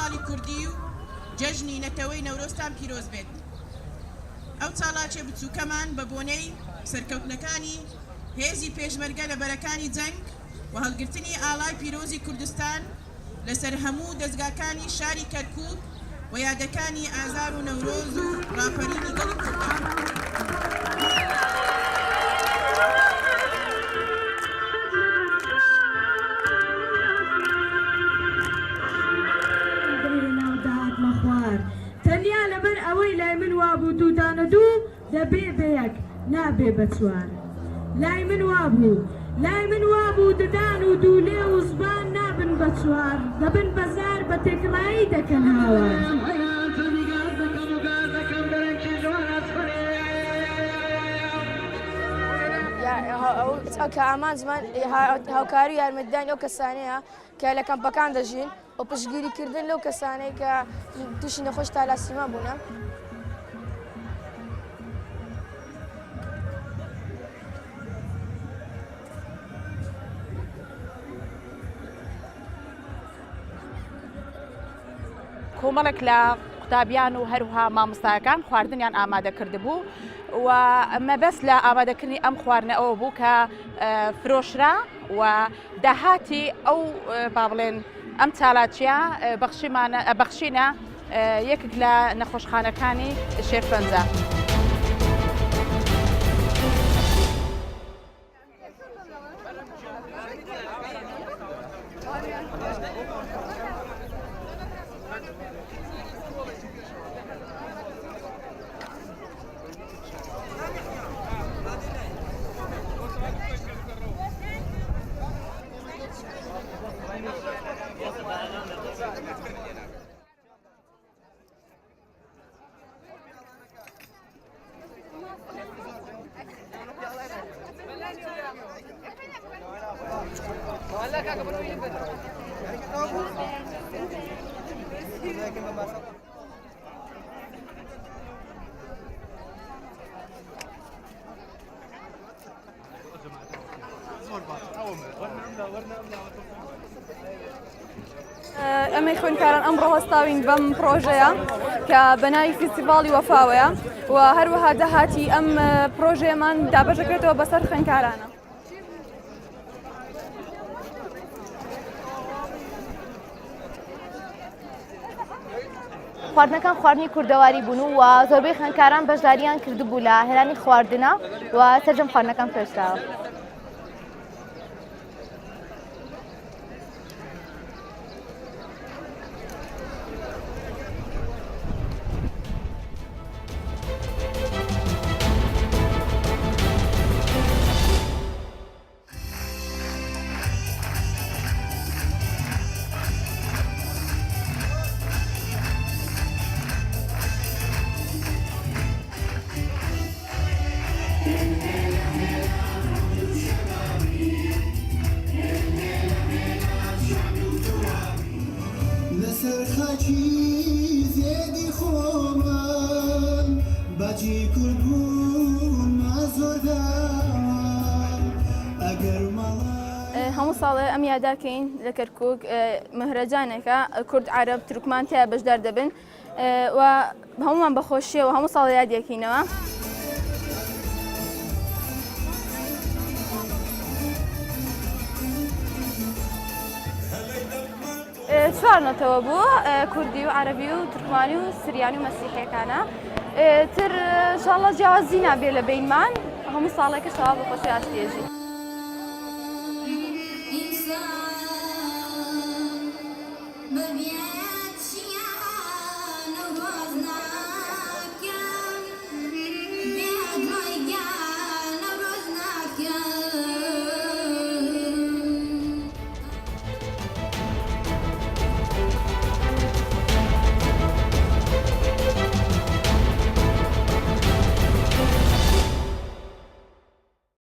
ساڵی کوردی و جەژنی نەتەوەی نەورۆستان پیرۆز بێت. ئەو چاڵاچێ بچووکەمان بە بۆنەی سەرکەوتنەکانی هێزی پێشمەرگە لە بەرەکانی جەنگ و هەڵگرتنی ئاڵای پیرۆزی کوردستان لەسەر هەموو دەستگاکانی شاری کەرکووک و یادەکانی ئازار و نەورۆز و ڕاپەرینی گەڵی کوردان. تەنیا لەبەر ئەوەی لای من وابوو دوودانە دوو دەبێ بەیەک نابێ بە چوار. لای من وابوو ددان و دوولێ و زبان نابن بە چوار، دەبن بەزار بە تێکڵایی دەکەن هاوار. کە ئامان زمان هاوکاری و یارمەتیدانی ئەو کەسانەیە کە لە کەمپەکان دەژین و پشتگیریکردن لەو کەسانەی کە تووشی نەخۆش تالاسیما بوونە. کۆمەڵێک لە قوتابیان و هەروها مامۆستایەکان خواردنیان ئامادە کردبوو و مەبەست لە ئامادەکردنی ئەم خواردنەوە بوو کە فرۆشرا و داهاتی ئەو با بڵێن ئەم چالاکیە بەخشینە یەکێک لە نەخۆشخانەکانی شێرپەنجە. ئەمەی خوێندکاران ئەمڕۆ هەستاوین بەم پرۆژەیە کە بەناوی فیستیڤاڵی وەفاوەیە و هەروەها داهاتی ئەم پرۆژەیەمان دابەشەکرێتەوە بەسەر خوێندکارانە. خواردنەکان خواردنی کوردەواری بوون و زۆربەی خوێندکاران بەشداریان کردبوو لە هێرانی خواردنە و سەرجەم خواردنەکان فرۆشراوە. هەموو ساڵێ ئەم یاداکەین لە کەرکووک مەهرەجانێکە کورد عەرەب تورکمان تیا بەشدار دەبن و هەمومان بەخۆشیەوە هەموو ساڵ یادیەکەینەوە. چوار نەتەوە بوو کوردی و عەرەبی و تورکمانی و سریانی و مەسیحیەکانە تر ئینشاڵڵا جیاوازی نابێ لە بینمان هەموو ساڵێکە شەوا بەخۆشی ئاستێژی. من